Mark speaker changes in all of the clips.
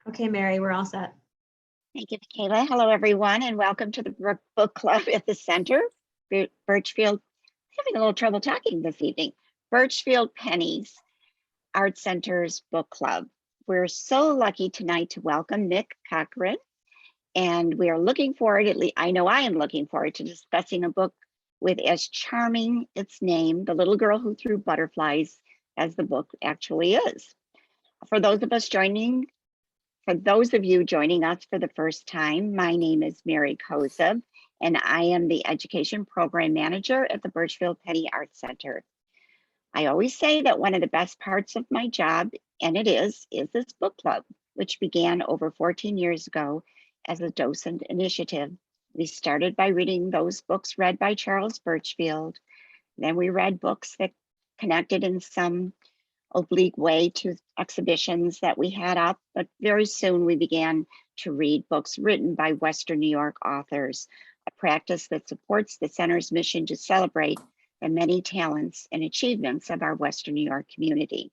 Speaker 1: Okay, Mary, we're all set.
Speaker 2: Thank you, Michaela. Hello, everyone, and welcome to the book club at the center. Birchfield, having a little trouble talking this evening. Birchfield Penny's Art Center's book club. We're so lucky tonight to welcome Mick Cochrane, and we are looking forward, at least I know I am looking forward to discussing a book with as charming its name, The Little Girl Who Threw Butterflies, as the book actually is. For those of you joining us for the first time, my name is Mary Kozub, and I am the Education Program Manager at the Birchfield Penny Art Center. I always say that one of the best parts of my job, and it is this book club, which began over 14 years ago as a docent initiative. We started by reading those books read by Charles Birchfield. Then we read books that connected in some oblique way to exhibitions that we had up, but very soon we began to read books written by Western New York authors, a practice that supports the center's mission to celebrate the many talents and achievements of our Western New York community.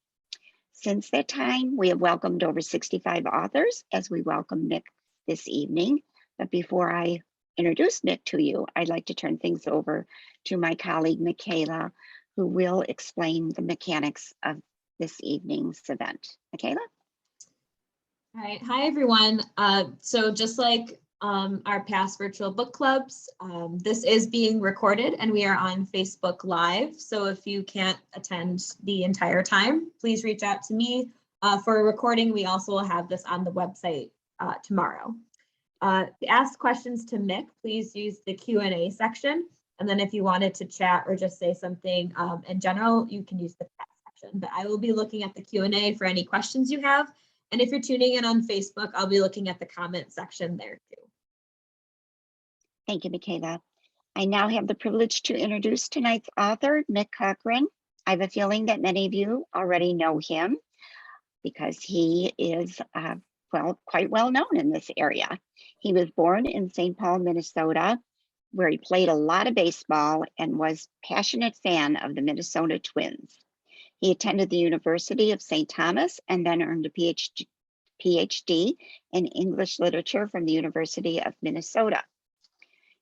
Speaker 2: Since that time, we have welcomed over 65 authors, as we welcome Mick this evening. But before I introduce Mick to you, I'd like to turn things over to my colleague, Michaela, who will explain the mechanics of this evening's event. Michaela?
Speaker 1: All right, hi everyone. So just like our past virtual book clubs, this is being recorded and we are on Facebook Live. So if you can't attend the entire time, please reach out to me for a recording. We also will have this on the website tomorrow. To ask questions to Mick, please use the Q&A section. And then if you wanted to chat or just say something in general, you can use the chat section. But I will be looking at the Q&A for any questions you have. And if you're tuning in on Facebook, I'll be looking at the comment section there too.
Speaker 2: Thank you, Michaela. I now have the privilege to introduce tonight's author, Mick Cochrane. I have a feeling that many of you already know him because he is, quite well known in this area. He was born in St. Paul, Minnesota, where he played a lot of baseball and was a passionate fan of the Minnesota Twins. He attended the University of St. Thomas and then earned a PhD in English literature from the University of Minnesota.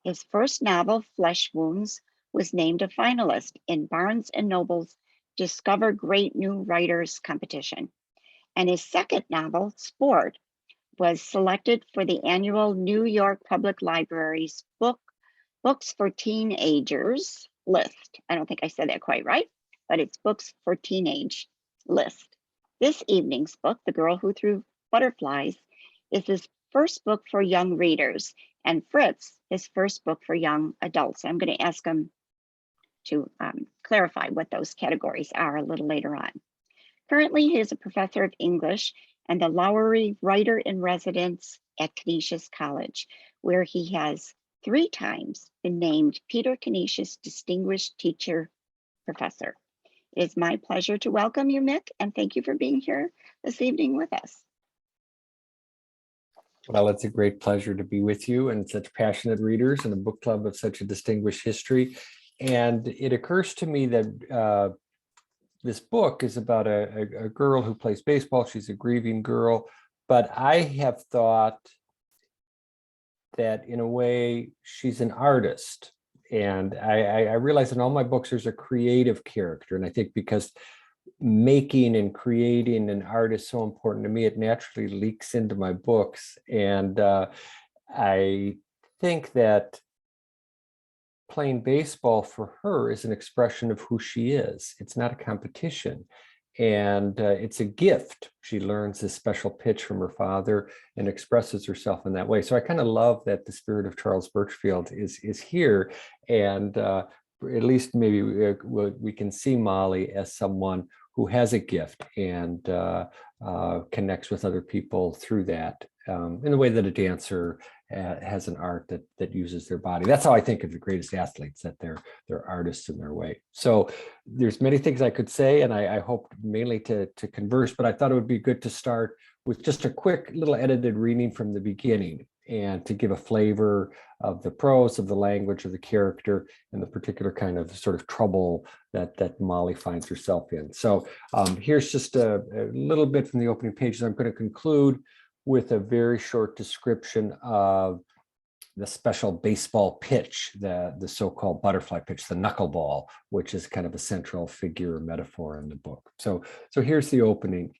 Speaker 2: His first novel, Flesh Wounds, was named a finalist in Barnes & Noble's Discover Great New Writers competition. And his second novel, Sport, was selected for the annual New York Public Library's Books for Teenagers list. I don't think I said that quite right, but it's Books for Teenage list. This evening's book, The Girl Who Threw Butterflies, is his first book for young readers, and Fritz, his first book for young adults. I'm going to ask him to clarify what those categories are a little later on. Currently, he is a professor of English and the Lowry Writer in Residence at Canisius College, where he has 3 times been named Peter Canisius Distinguished Teacher Professor. It is my pleasure to welcome you, Mick, and thank you for being here this evening with us.
Speaker 3: Well, it's a great pleasure to be with you and such passionate readers and a book club of such a distinguished history. And it occurs to me that this book is about a girl who plays baseball. She's a grieving girl, but I have thought that in a way she's an artist. And I realize in all my books there's a creative character. And I think because making and creating an art is so important to me, it naturally leaks into my books. And I think that playing baseball for her is an expression of who she is. It's not a competition. And it's a gift. She learns this special pitch from her father and expresses herself in that way. So I kind of love that the spirit of Charles Birchfield is here. And at least maybe we can see Molly as someone who has a gift and connects with other people through that in the way that a dancer has an art that uses their body. That's how I think of the greatest athletes, that they're artists in their way. So there's many things I could say, and I hope mainly to converse, but I thought it would be good to start with just a quick little edited reading from the beginning and to give a flavor of the prose, of the language, of the character, and the particular kind of sort of trouble that Molly finds herself in. So here's just a little bit from the opening pages. I'm going to conclude with a very short description of the special baseball pitch, the so-called butterfly pitch, the knuckleball, which is kind of a central figure or metaphor in the book. So here's the opening.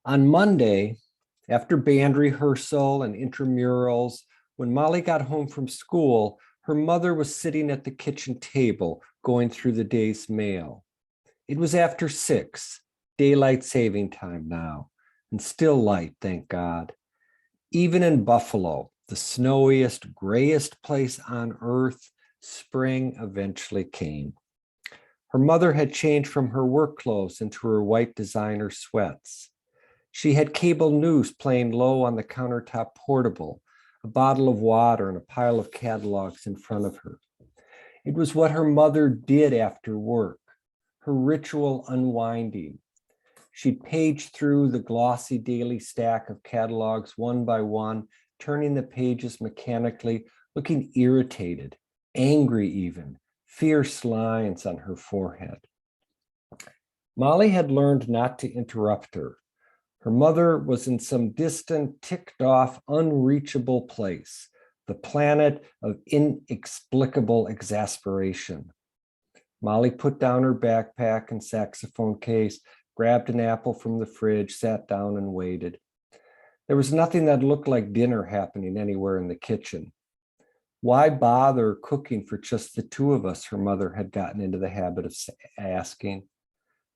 Speaker 3: On Monday, after band rehearsal and intramurals, when Molly got home from school, her mother was sitting at the kitchen table going through the day's mail. It was after 6, daylight saving time now, and still light, thank God. Even in Buffalo, the snowiest, grayest place on earth, spring eventually came. Her mother had changed from her work clothes into her white designer sweats. She had cable news playing low on the countertop portable, a bottle of water and a pile of catalogs in front of her. It was what her mother did after work, her ritual unwinding. She'd page through the glossy daily stack of catalogs one by one, turning the pages mechanically, looking irritated, angry even, fierce lines on her forehead. Molly had learned not to interrupt her. Her mother was in some distant, ticked-off, unreachable place, the planet of inexplicable exasperation. Molly put down her backpack and saxophone case, grabbed an apple from the fridge, sat down and waited. There was nothing that looked like dinner happening anywhere in the kitchen. Why bother cooking for just the two of us, her mother had gotten into the habit of asking.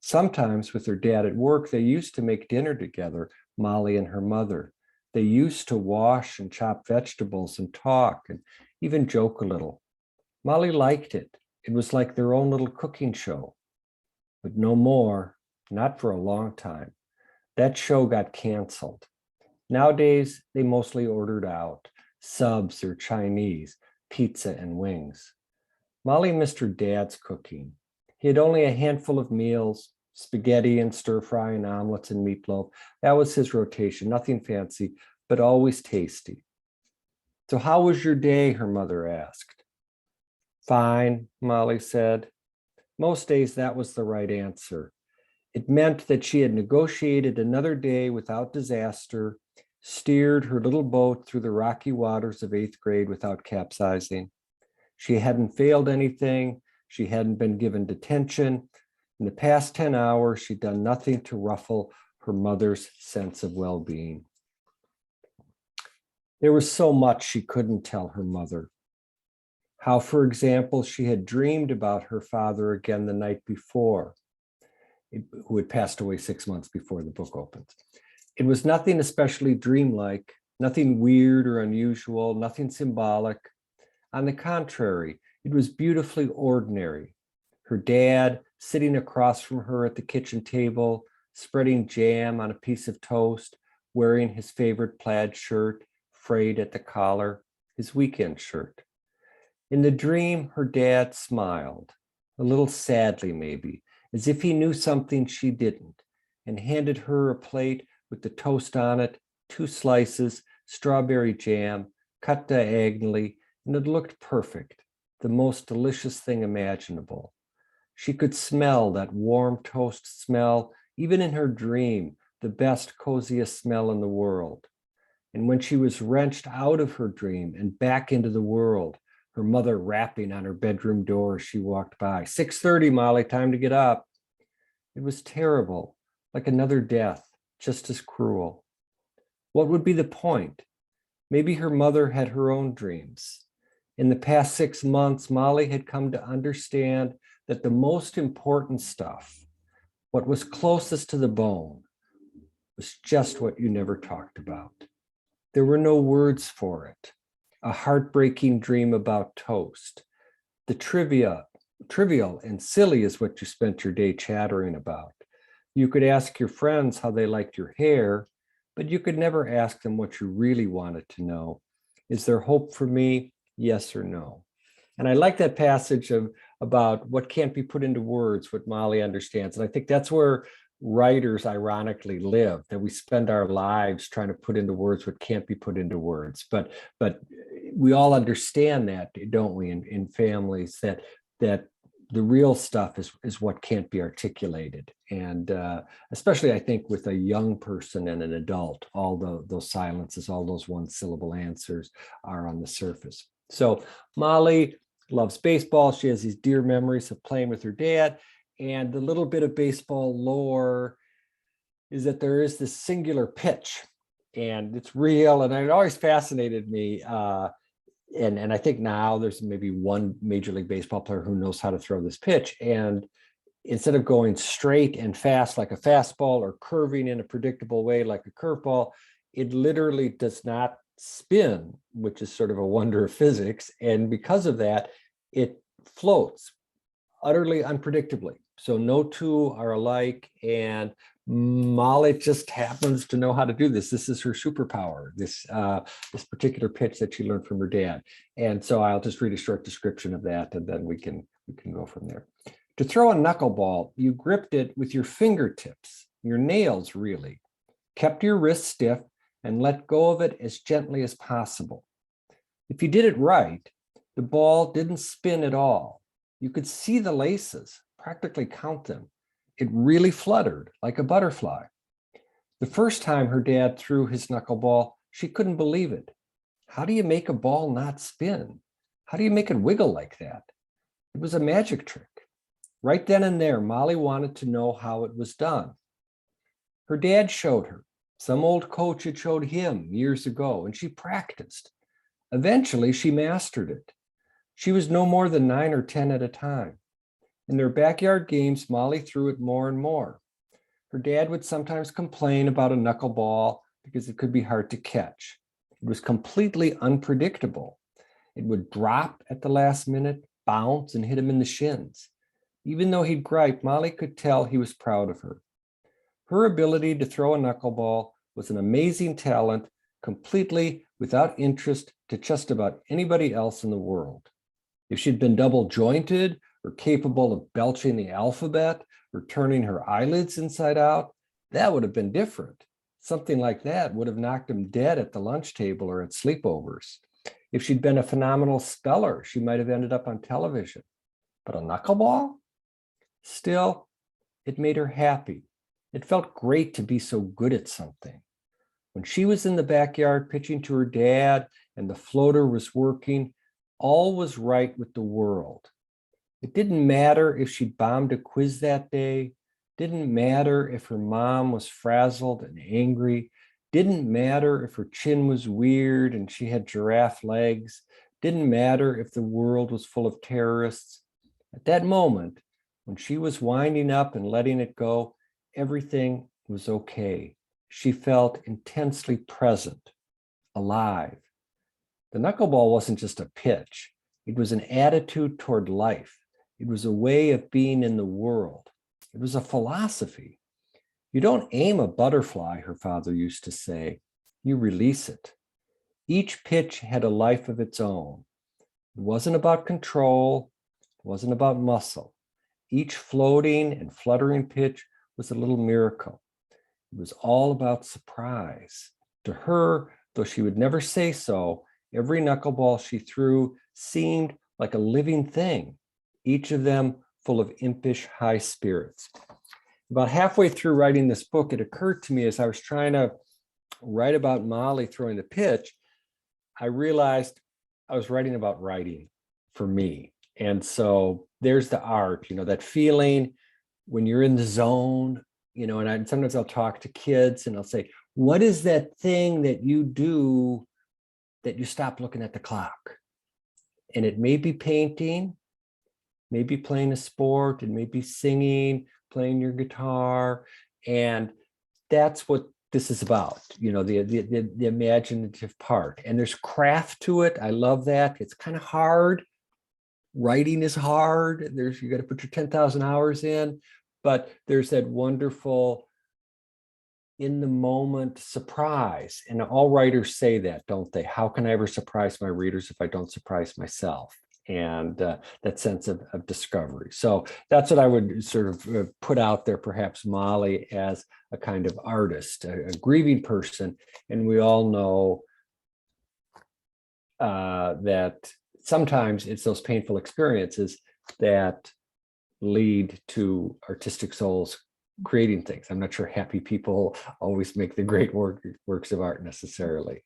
Speaker 3: Sometimes with her dad at work, they used to make dinner together, Molly and her mother. They used to wash and chop vegetables and talk and even joke a little. Molly liked it. It was like their own little cooking show. But no more, not for a long time. That show got canceled. Nowadays, they mostly ordered out, subs or Chinese, pizza and wings. Molly missed her dad's cooking. He had only a handful of meals, spaghetti and stir fry and omelets and meatloaf. That was his rotation, nothing fancy, but always tasty. So how was your day, her mother asked. Fine, Molly said. Most days that was the right answer. It meant that she had negotiated another day without disaster, steered her little boat through the rocky waters of 8th grade without capsizing. She hadn't failed anything. She hadn't been given detention. In the past 10 hours, she'd done nothing to ruffle her mother's sense of well-being. There was so much she couldn't tell her mother. How, for example, she had dreamed about her father again the night before, who had passed away 6 months before the book opens. It was nothing especially dreamlike, nothing weird or unusual, nothing symbolic. On the contrary, it was beautifully ordinary. Her dad sitting across from her at the kitchen table, spreading jam on a piece of toast, wearing his favorite plaid shirt, frayed at the collar, his weekend shirt. In the dream, her dad smiled, a little sadly maybe, as if he knew something she didn't, and handed her a plate with the toast on it, 2 slices, strawberry jam, cut diagonally, and it looked perfect, the most delicious thing imaginable. She could smell that warm toast smell, even in her dream, the best, coziest smell in the world. And when she was wrenched out of her dream and back into the world, her mother rapping on her bedroom door as she walked by, 6:30, Molly, time to get up. It was terrible, like another death, just as cruel. What would be the point? Maybe her mother had her own dreams. In the past 6 months, Molly had come to understand that the most important stuff, what was closest to the bone, was just what you never talked about. There were no words for it. A heartbreaking dream about toast. The trivial and silly is what you spent your day chattering about. You could ask your friends how they liked your hair, but you could never ask them what you really wanted to know. Is there hope for me? Yes or no? And I like that passage about what can't be put into words, what Molly understands. And I think that's where writers ironically live, that we spend our lives trying to put into words what can't be put into words. But we all understand that, don't we, in families, that the real stuff is what can't be articulated. And especially I think with a young person and an adult, all those silences, all those one syllable answers are on the surface. So Molly loves baseball. She has these dear memories of playing with her dad. And the little bit of baseball lore is that there is this singular pitch, and it's real. And it always fascinated me. And I think now there's maybe one Major League Baseball player who knows how to throw this pitch. And instead of going straight and fast like a fastball or curving in a predictable way like a curveball, it literally does not spin, which is sort of a wonder of physics. And because of that, it floats utterly unpredictably. So no two are alike. And Molly just happens to know how to do this. This is her superpower, this particular pitch that she learned from her dad. And so I'll just read a short description of that, and then we can go from there. To throw a knuckleball, you gripped it with your fingertips, your nails really, kept your wrist stiff, and let go of it as gently as possible. If you did it right, the ball didn't spin at all. You could see the laces, practically count them. It really fluttered like a butterfly. The first time her dad threw his knuckleball, she couldn't believe it. How do you make a ball not spin? How do you make it wiggle like that? It was a magic trick. Right then and there, Molly wanted to know how it was done. Her dad showed her. Some old coach had showed him years ago, and she practiced. Eventually, she mastered it. She was no more than 9 or 10 at a time. In their backyard games, Molly threw it more and more. Her dad would sometimes complain about a knuckleball because it could be hard to catch. It was completely unpredictable. It would drop at the last minute, bounce, and hit him in the shins. Even though he'd gripe, Molly could tell he was proud of her. Her ability to throw a knuckleball was an amazing talent, completely without interest to just about anybody else in the world. If she'd been double jointed or capable of belching the alphabet or turning her eyelids inside out, that would have been different. Something like that would have knocked him dead at the lunch table or at sleepovers. If she'd been a phenomenal speller, she might have ended up on television. But a knuckleball? Still, it made her happy. It felt great to be so good at something. When she was in the backyard pitching to her dad and the floater was working, all was right with the world. It didn't matter if she bombed a quiz that day, didn't matter if her mom was frazzled and angry, didn't matter if her chin was weird and she had giraffe legs, didn't matter if the world was full of terrorists. At that moment, when she was winding up and letting it go, everything was okay. She felt intensely present, alive. The knuckleball wasn't just a pitch. It was an attitude toward life. It was a way of being in the world. It was a philosophy. You don't aim a butterfly, her father used to say. You release it. Each pitch had a life of its own. It wasn't about control. It wasn't about muscle. Each floating and fluttering pitch was a little miracle. It was all about surprise. To her, though she would never say so, every knuckleball she threw seemed like a living thing, each of them full of impish high spirits. About halfway through writing this book, it occurred to me as I was trying to write about Molly throwing the pitch, I realized I was writing about writing for me. And so there's the art, that feeling when you're in the zone, and sometimes I'll talk to kids and I'll say, what is that thing that you do that you stop looking at the clock? And it may be painting, maybe playing a sport, it may be singing, playing your guitar. And that's what this is about, the imaginative part. And there's craft to it. I love that. It's kind of hard. Writing is hard. You got to put your 10,000 hours in, but there's that wonderful in the moment surprise. And all writers say that, don't they? How can I ever surprise my readers if I don't surprise myself? And that sense of discovery. So that's what I would sort of put out there, perhaps Molly as a kind of artist, a grieving person. And we all know that sometimes it's those painful experiences that lead to artistic souls creating things. I'm not sure happy people always make the great works of art necessarily.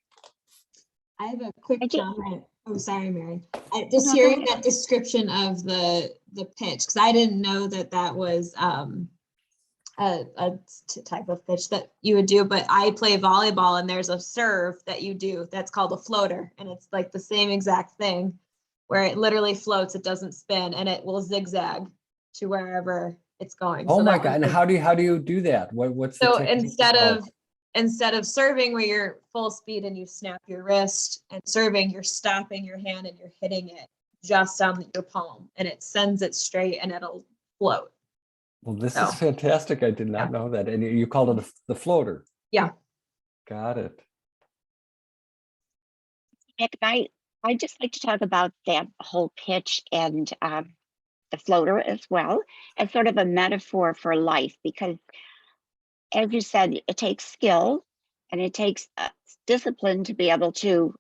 Speaker 1: I have a quick
Speaker 2: I did-
Speaker 1: comment. Oh, sorry, Mary.
Speaker 2: No,
Speaker 1: Just
Speaker 2: go
Speaker 1: hearing
Speaker 2: ahead.
Speaker 1: that description of the pitch, because I didn't know that that was type of pitch that you would do, but I play volleyball and there's a serve that you do that's called a floater, and it's like the same exact thing where it literally floats, it doesn't spin, and it will zigzag to wherever it's going.
Speaker 3: Oh
Speaker 1: So
Speaker 3: my
Speaker 1: that
Speaker 3: God.
Speaker 1: was
Speaker 3: And
Speaker 1: the-
Speaker 3: how do you do that? What's the
Speaker 1: so
Speaker 3: technique
Speaker 1: instead of serving where you're full speed and you snap your wrist, and serving, you're stopping your hand and you're hitting it just on your palm, and it sends it straight and it'll float.
Speaker 3: Well, this
Speaker 1: So,
Speaker 3: is fantastic. I did not
Speaker 1: yeah.
Speaker 3: know that. And you called it the floater.
Speaker 1: Yeah.
Speaker 3: Got it.
Speaker 2: Mick, I just like to talk about that whole pitch and the floater as well as sort of a metaphor for life, because as you said, it takes skill and it takes discipline to be able to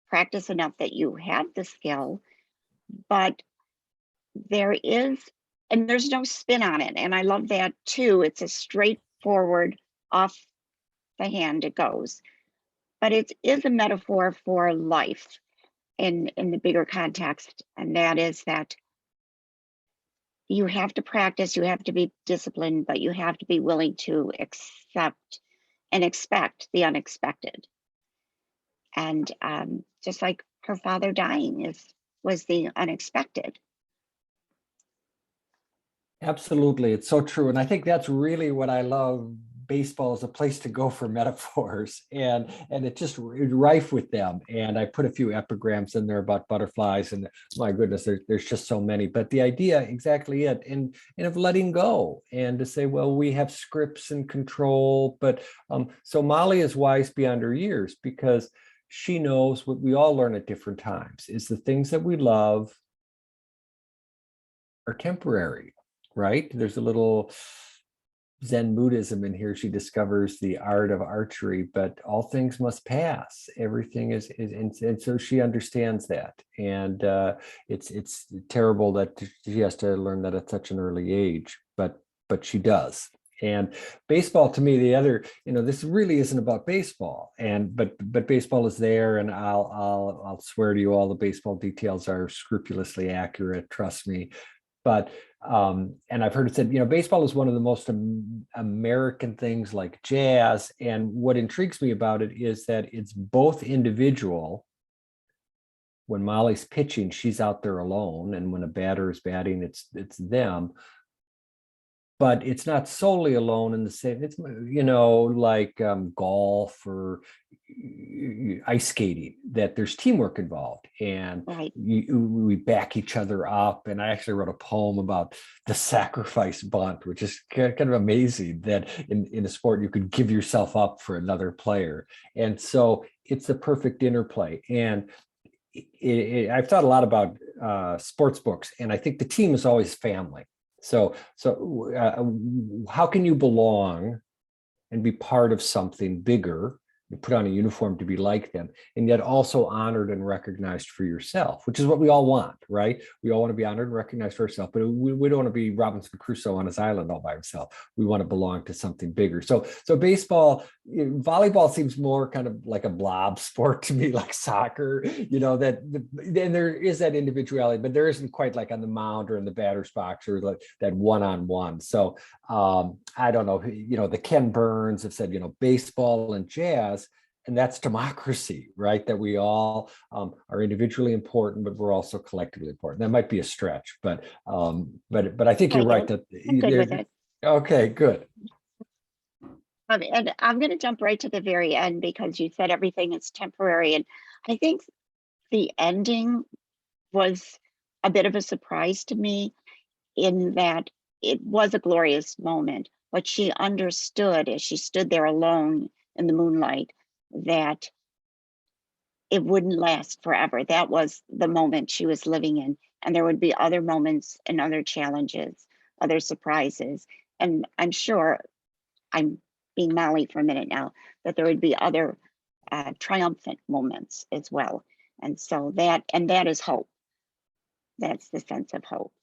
Speaker 2: practice enough that you have the skill, but there's no spin on it. And I love that too. It's a straightforward off the hand it goes, but it is a metaphor for life in the bigger context. And that is that you have to practice, you have to be disciplined, but you have to be willing to accept and expect the unexpected. And just like her father dying was the unexpected.
Speaker 3: Absolutely. It's so true. And I think that's really what I love. Baseball is a place to go for metaphors, and it's just rife with them. And I put a few epigrams in there about butterflies, and my goodness, there's just so many. But the idea, exactly it, and of letting go, and to say, well, we have scripts and control. But so Molly is wise beyond her years, because she knows what we all learn at different times is the things that we love are temporary, right? There's a little Zen Buddhism in here. She discovers the art of archery, but all things must pass. Everything is and so she understands that. And it's terrible that she has to learn that at such an early age, but she does. And baseball, to me, the other, this really isn't about baseball, but baseball is there, and I'll swear to you, all the baseball details are scrupulously accurate. Trust me. But and I've heard it said, baseball is one of the most American things like jazz. And what intrigues me about it is that it's both individual. When Molly's pitching, she's out there alone, and when a batter is batting, it's them. But it's not solely alone in the same. It's like golf or ice skating, that there's teamwork involved, and
Speaker 2: Right.
Speaker 3: we back each other up. And I actually wrote a poem about the sacrifice bunt, which is kind of amazing that in a sport you could give yourself up for another player. And so it's the perfect interplay. And I've thought a lot about sports books, and I think the team is always family. So how can you belong and be part of something bigger? You put on a uniform to be like them, and yet also honored and recognized for yourself, which is what we all want, right? We all want to be honored and recognized for ourselves, but we don't want to be Robinson Crusoe on his island all by himself. We want to belong to something bigger. So baseball, volleyball seems more kind of like a blob sport to me, like soccer, and there is that individuality, but there isn't quite like on the mound or in the batter's box or like that one-on-one. So I don't know, the Ken Burns have said, baseball and jazz, and that's democracy, right? That we all are individually important, but we're also collectively important. That might be a stretch, but I think you're right that
Speaker 2: I'm good with it.
Speaker 3: Okay, good.
Speaker 2: And I'm going to jump right to the very end, because you said everything is temporary, and I think the ending was a bit of a surprise to me, in that it was a glorious moment, but she understood as she stood there alone in the moonlight that it wouldn't last forever. That was the moment she was living in, and there would be other moments and other challenges, other surprises. And I'm sure, I'm being Molly for a minute now, that there would be other triumphant moments as well. And so that is hope. That's the sense of hope.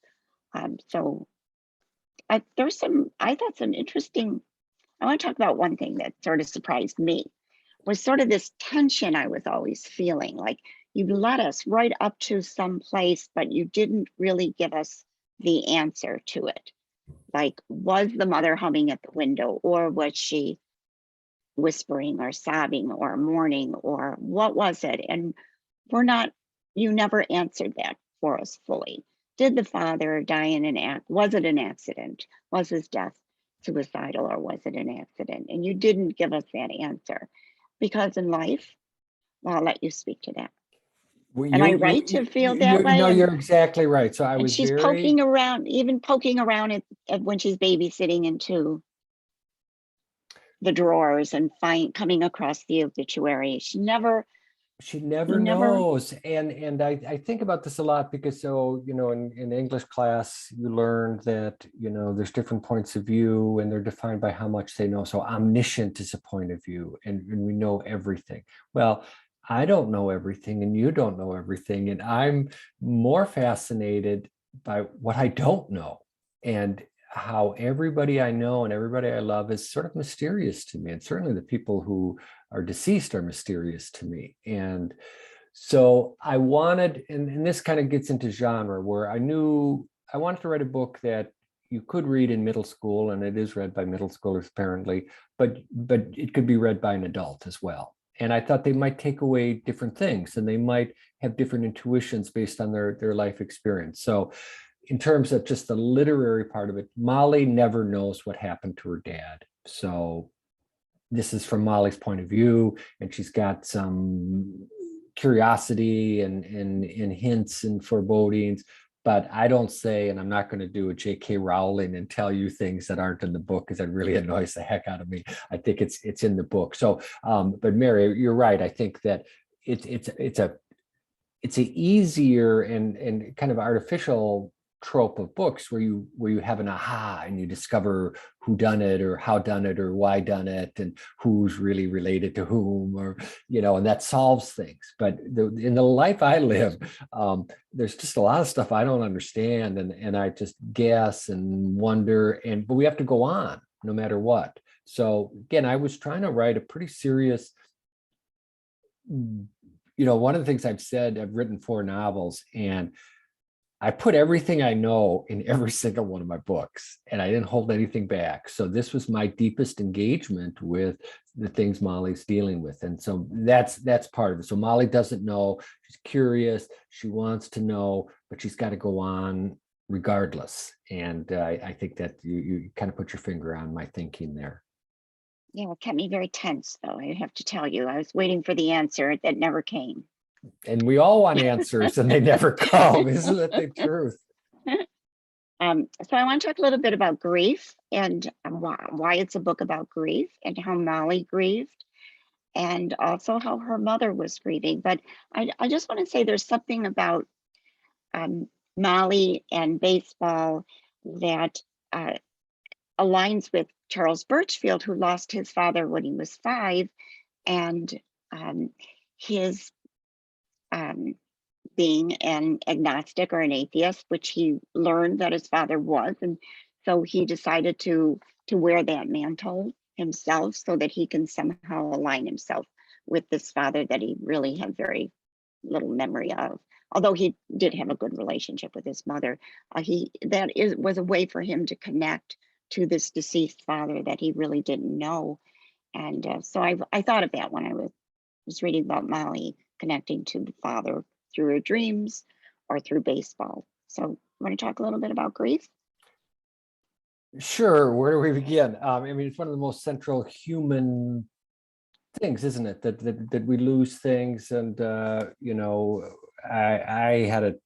Speaker 2: So I thought some interesting, I want to talk about one thing that sort of surprised me, was sort of this tension I was always feeling, like you led us right up to some place, but you didn't really give us the answer to it. Like, was the mother humming at the window, or was she whispering or sobbing or mourning, or what was it? And you never answered that for us fully. Did the father die in an act? Was it an accident? Was his death suicidal, or was it an accident? And you didn't give us that answer, because in life, well, I'll let you speak to that.
Speaker 3: Well,
Speaker 2: Am I right to feel that way?
Speaker 3: No, you're exactly right. So I
Speaker 2: And
Speaker 3: was
Speaker 2: she's
Speaker 3: very,
Speaker 2: poking around, even poking around at when she's babysitting into the drawers and coming across the obituary.
Speaker 3: she never
Speaker 2: You never,
Speaker 3: knows. And I think about this a lot because, so, in English class, you learn that, there's different points of view and they're defined by how much they know. So omniscient is a point of view, and we know everything. Well, I don't know everything and you don't know everything. And I'm more fascinated by what I don't know, and how everybody I know and everybody I love is sort of mysterious to me. And certainly the people who are deceased are mysterious to me. And so I wanted, and this kind of gets into genre, where I knew I wanted to write a book that you could read in middle school, and it is read by middle schoolers apparently, but it could be read by an adult as well. And I thought they might take away different things, and they might have different intuitions based on their life experience. So in terms of just the literary part of it, Molly never knows what happened to her dad. So this is from Molly's point of view, and she's got some curiosity and hints and forebodings. But I don't say, and I'm not going to do a J.K. Rowling and tell you things that aren't in the book, because that really annoys the heck out of me. I think it's in the book. So, but Mary, you're right. I think that it's a easier and kind of artificial trope of books where you have an aha and you discover who done it or how done it or why done it and who's really related to whom, or and that solves things. But in the life I live, there's just a lot of stuff I don't understand, and I just guess and wonder, but we have to go on no matter what. So again, I was trying to write a pretty serious, one of the things I've said, I've written 4 novels, and I put everything I know in every single one of my books, and I didn't hold anything back. So this was my deepest engagement with the things Molly's dealing with. And so that's part of it. So Molly doesn't know, she's curious, she wants to know, but she's got to go on regardless. And I think that you kind of put your finger on my thinking there.
Speaker 2: yeah, it kept me very tense, though, I have to tell you. I was waiting for the answer that never came.
Speaker 3: And we all want answers and they never come. Isn't that the truth?
Speaker 2: So I want to talk a little bit about grief, and why it's a book about grief, and how Molly grieved, and also how her mother was grieving. But I just want to say there's something about Molly and baseball that aligns with Charles Birchfield, who lost his father when he was 5, and his being an agnostic or an atheist, which he learned that his father was. And so he decided to wear that mantle himself so that he can somehow align himself with this father that he really had very little memory of. Although he did have a good relationship with his mother, was a way for him to connect to this deceased father that he really didn't know. And so I thought of that when I was reading about Molly connecting to the father through her dreams or through baseball. So want to talk a little bit about grief?
Speaker 3: Sure. Where do we begin? I mean, it's one of the most central human things, isn't it? That we lose things. And, I had an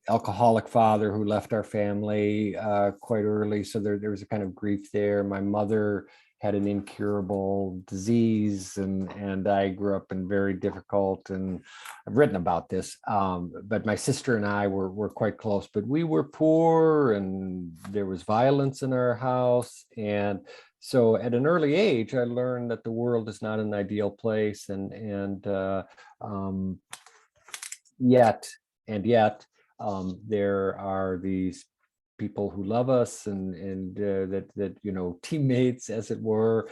Speaker 3: alcoholic father who left our family quite early. So there was a kind of grief there. My mother had an incurable disease, and I grew up in very difficult, and I've written about this, but my sister and I were quite close, but we were poor and there was violence in our house. And so at an early age, I learned that the world is not an ideal place, and yet there are these people who love us and that you know, teammates, as it were.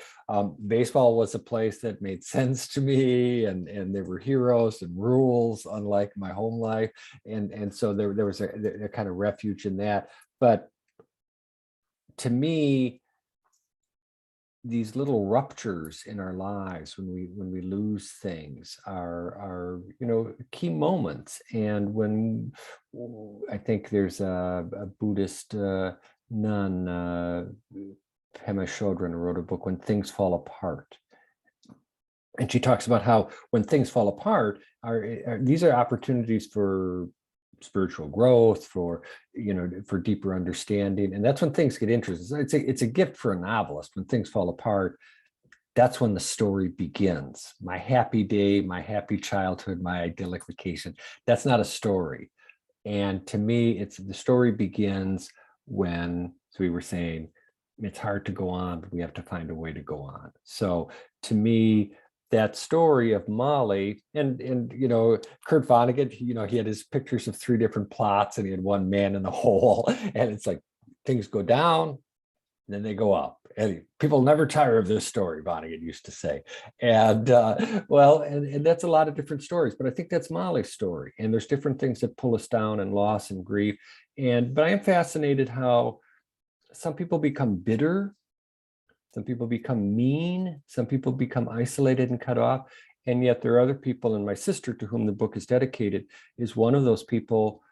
Speaker 3: Baseball was a place that made sense to me, and there were heroes and rules, unlike my home life, and so there was a kind of refuge in that. But to me, these little ruptures in our lives when we lose things are you know, key moments. And when I think there's a Buddhist nun, Pema Chodron, who wrote a book, When Things Fall Apart, and she talks about how when things fall apart these are opportunities for spiritual growth, for, you know, for deeper understanding. And that's when things get interesting. It's a gift for a novelist. When things fall apart, that's when the story begins. My happy day, my happy childhood, my idyllic vacation, that's not a story. And to me, the story begins when, as we were saying, it's hard to go on, but we have to find a way to go on. So to me, that story of Molly, and you know, Kurt Vonnegut, you know, he had his pictures of 3 different plots, and he had one man in the hole, and it's like things go down, and then they go up, and people never tire of this story, Vonnegut used to say. And well, and that's a lot of different stories, but I think that's Molly's story, and there's different things that pull us down, and loss and grief. But I am fascinated how some people become bitter. Some people become mean, some people become isolated and cut off, and yet there are other people, and my sister, to whom the book is dedicated, is one of those people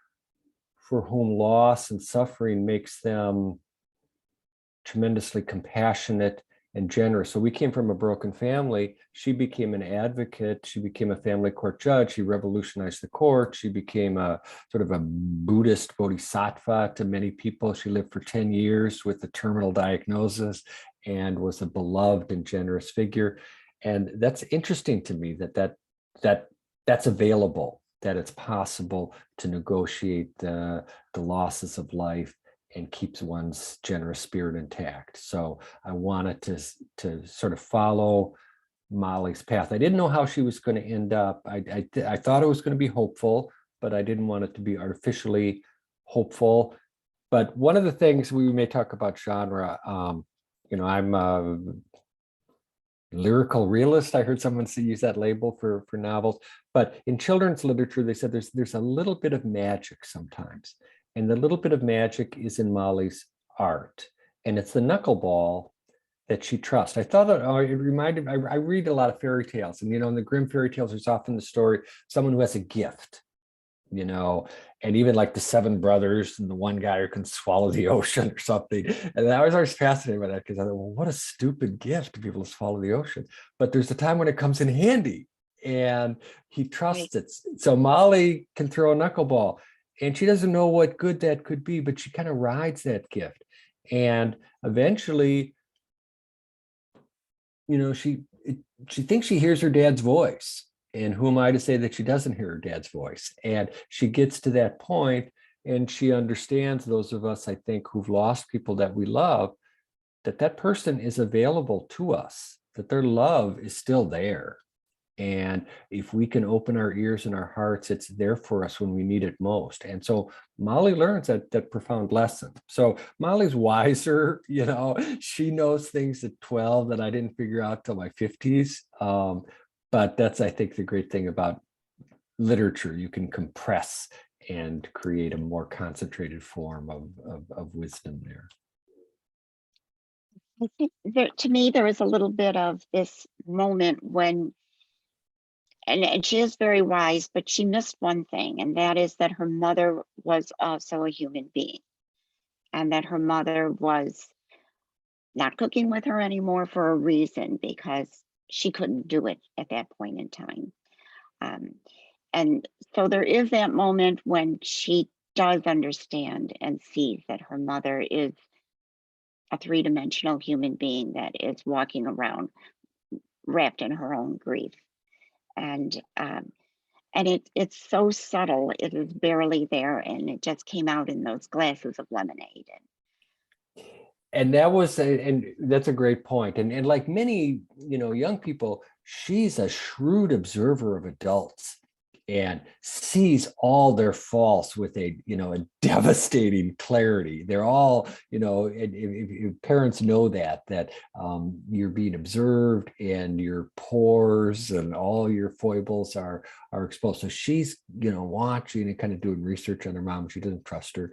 Speaker 3: for whom loss and suffering makes them tremendously compassionate and generous. So we came from a broken family. She became an advocate. She became a family court judge. She revolutionized the court. She became a sort of a Buddhist bodhisattva to many people. She lived for 10 years with a terminal diagnosis and was a beloved and generous figure. And that's interesting to me, that's available, that it's possible to negotiate the losses of life and keeps one's generous spirit intact. So I wanted to sort of follow Molly's path. I didn't know how she was going to end up. I thought it was going to be hopeful, but I didn't want it to be artificially hopeful. But one of the things, we may talk about genre, you know, I'm a lyrical realist. I heard someone use that label for novels, but in children's literature, they said there's a little bit of magic sometimes. And the little bit of magic is in Molly's art. And it's the knuckleball that she trusts. I thought that it reminded, I read a lot of fairy tales, and, you know, in the Grimm fairy tales, there's often the story, someone who has a gift, you know, and even like the 7 brothers and the one guy who can swallow the ocean or something. And I was always fascinated by that, because I thought, well, what a stupid gift to be able to swallow the ocean. But there's a time when it comes in handy, and he trusts it. So Molly can throw a knuckleball, and she doesn't know what good that could be, but she kind of rides that gift. And eventually, you know, she thinks she hears her dad's voice. And who am I to say that she doesn't hear her dad's voice? And she gets to that point, and she understands, those of us, I think, who've lost people that we love, that person is available to us, that their love is still there. And if we can open our ears and our hearts, it's there for us when we need it most. And so Molly learns that profound lesson. So Molly's wiser, you know, she knows things at 12 that I didn't figure out till my 50s. But that's, I think, the great thing about literature. You can compress and create a more concentrated form of wisdom there.
Speaker 2: I think to me, there was a little bit of this moment when, and she is very wise, but she missed one thing, and that is that her mother was also a human being, and that her mother was not cooking with her anymore for a reason, because she couldn't do it at that point in time. And so there is that moment when she does understand and sees that her mother is a 3-dimensional human being that is walking around wrapped in her own grief. And it's so subtle, it is barely there, and it just came out in those glasses of lemonade.
Speaker 3: And that was, and that's a great point. And like many, you know, young people, she's a shrewd observer of adults. and sees all their faults with a devastating clarity. They're all, if parents know that you're being observed and your pores and all your foibles are exposed. So she's, watching and kind of doing research on her mom. She doesn't trust her,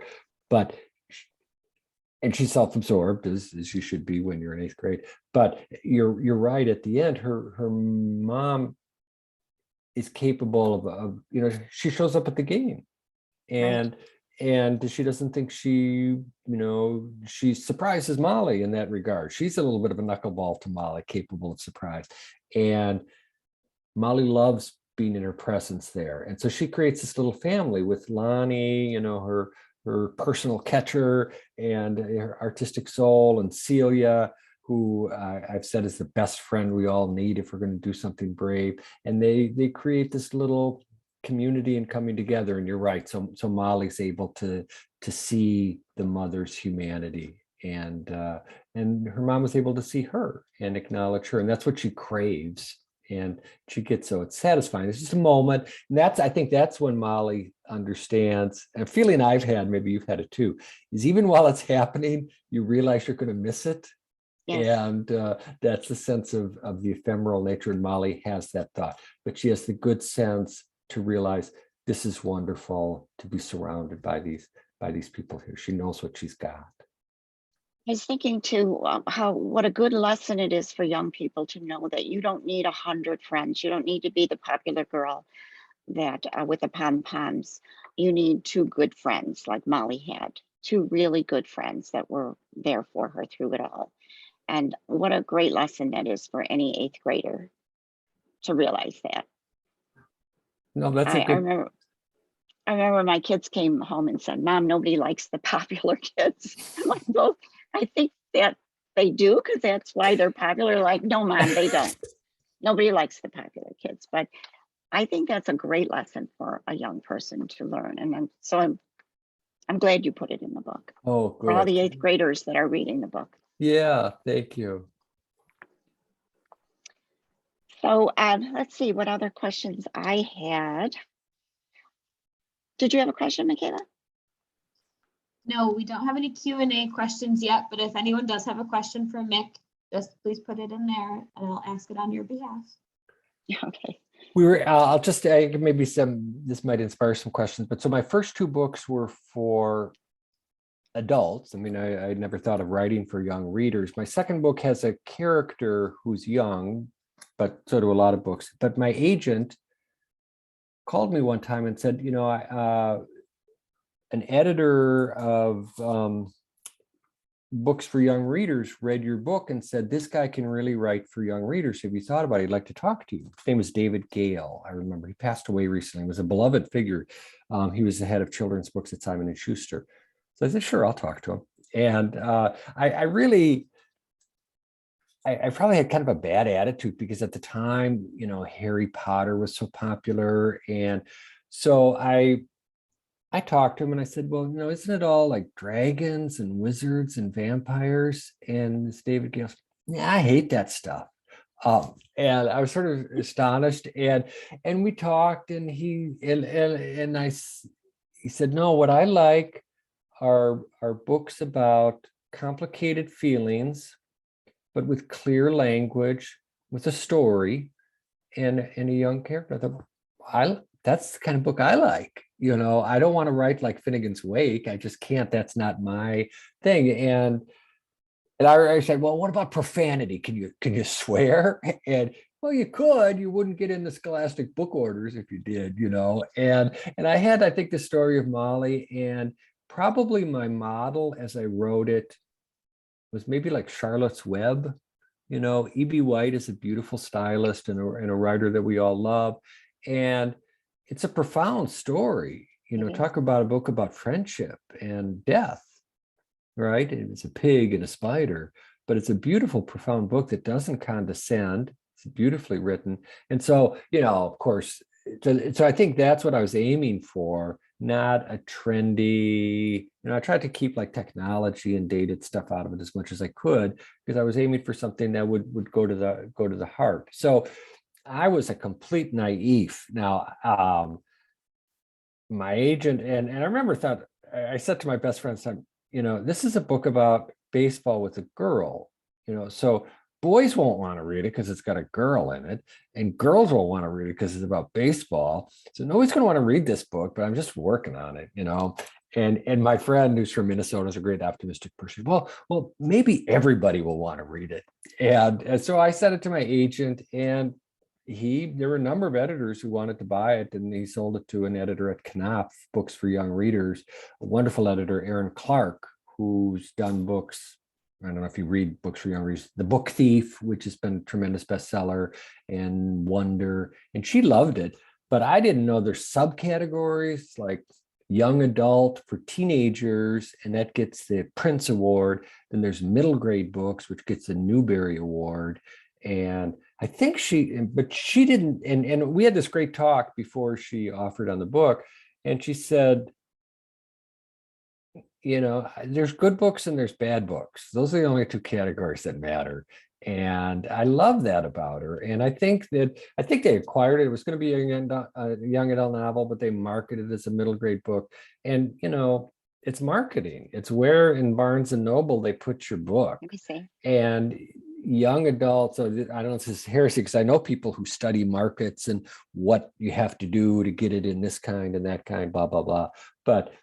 Speaker 3: and she's self-absorbed as you should be when you're in 8th grade. But you're right. At the end, her mom is capable of she shows up at the game, and she doesn't think she surprises Molly in that regard. She's a little bit of a knuckleball to Molly, capable of surprise, and Molly loves being in her presence there. And so she creates this little family with Lonnie, her personal catcher and her artistic soul, and Celia, who I've said is the best friend we all need if we're going to do something brave. And they create this little community and coming together. And you're right. So Molly's able to see the mother's humanity, and her mom was able to see her and acknowledge her. And that's what she craves. And she gets, so it's satisfying. It's just a moment. And I think that's when Molly understands, a feeling I've had, maybe you've had it too, is even while it's happening, you realize you're going to miss it. Yes. And that's the sense of the ephemeral nature. And Molly has that thought, but she has the good sense to realize this is wonderful to be surrounded by these people here. She knows what she's got.
Speaker 2: I was thinking too, what a good lesson it is for young people to know that you don't need 100 friends. You don't need to be the popular girl that with the pom-poms. You need 2 good friends like Molly had, 2 really good friends that were there for her through it all. And what a great lesson that is for any 8th grader to realize that.
Speaker 3: No, that's a good...
Speaker 2: I remember my kids came home and said, "Mom, nobody likes the popular kids." I'm like, well, I think that they do, because that's why they're popular. Like, no, Mom, they don't. Nobody likes the popular kids. But I think that's a great lesson for a young person to learn. And I'm glad you put it in the book.
Speaker 3: Oh, good.
Speaker 2: For all the 8th graders that are reading the book.
Speaker 3: Yeah, thank you.
Speaker 2: So let's see what other questions I had. Did you have a question, Michaela?
Speaker 1: No, we don't have any Q&A questions yet, but if anyone does have a question for Mick, just please put it in there and I'll ask it on your behalf.
Speaker 2: Okay.
Speaker 1: I'll
Speaker 3: just maybe this might inspire some questions, but so my first 2 books were for adults. I mean, I never thought of writing for young readers. My second book has a character who's young, but so do a lot of books. But my agent called me one time and said, an editor of books for young readers read your book and said, this guy can really write for young readers. Have you thought about it? He'd like to talk to you. His name was David Gale. I remember he passed away recently. He was a beloved figure. He was the head of children's books at Simon & Schuster. So I said, sure, I'll talk to him. And I probably had kind of a bad attitude because at the time, Harry Potter was so popular. And so I talked to him and I said, well, isn't it all like dragons and wizards and vampires? And this David Gale, yeah, I hate that stuff. And I was sort of astonished. And we talked, and he said, no, what I like are books about complicated feelings, but with clear language, with a story, and a young character. I thought, that's the kind of book I like. I don't want to write like Finnegan's Wake. I just can't. That's not my thing. And I said, well, what about profanity? Can you swear? And well, you could. You wouldn't get into Scholastic book orders if you did, And I had, I think, the story of Molly, and probably my model as I wrote it was maybe like Charlotte's Web. E.B. White is a beautiful stylist and a writer that we all love. And it's a profound story, talk about a book about friendship and death, right? And it's a pig and a spider, but it's a beautiful, profound book that doesn't condescend. It's beautifully written. And so, of course, so I think that's what I was aiming for, not a trendy, I tried to keep like technology and dated stuff out of it as much as I could, because I was aiming for something that would go to the heart. So I was a complete naive. Now, my agent and I remember thought I said to my best friend, son, this is a book about baseball with a girl, so boys won't want to read it because it's got a girl in it, and girls won't want to read it because it's about baseball. So nobody's going to want to read this book, but I'm just working on it, And my friend who's from Minnesota is a great optimistic person. Well, maybe everybody will want to read it. And so I said it to my agent, and there were a number of editors who wanted to buy it, and he sold it to an editor at Knopf, Books for Young Readers, a wonderful editor, Aaron Clark, who's done books. I don't know if you read Books for Young Readers, The Book Thief, which has been a tremendous bestseller, and Wonder, and she loved it. But I didn't know there's subcategories like young adult for teenagers, and that gets the Prince Award. Then there's middle grade books, which gets the Newbery Award. And I think she didn't, and we had this great talk before she offered on the book, and she said, there's good books and there's bad books. Those are the only two categories that matter. And I love that about her. And I think they acquired it. It was going to be a young adult novel, but they marketed it as a middle grade book. And, it's marketing. It's where in Barnes and Noble they put your book.
Speaker 2: Let me see.
Speaker 3: And young adults, so I don't know if this is heresy, because I know people who study markets and what you have to do to get it in this kind and that kind, blah, blah, blah. But,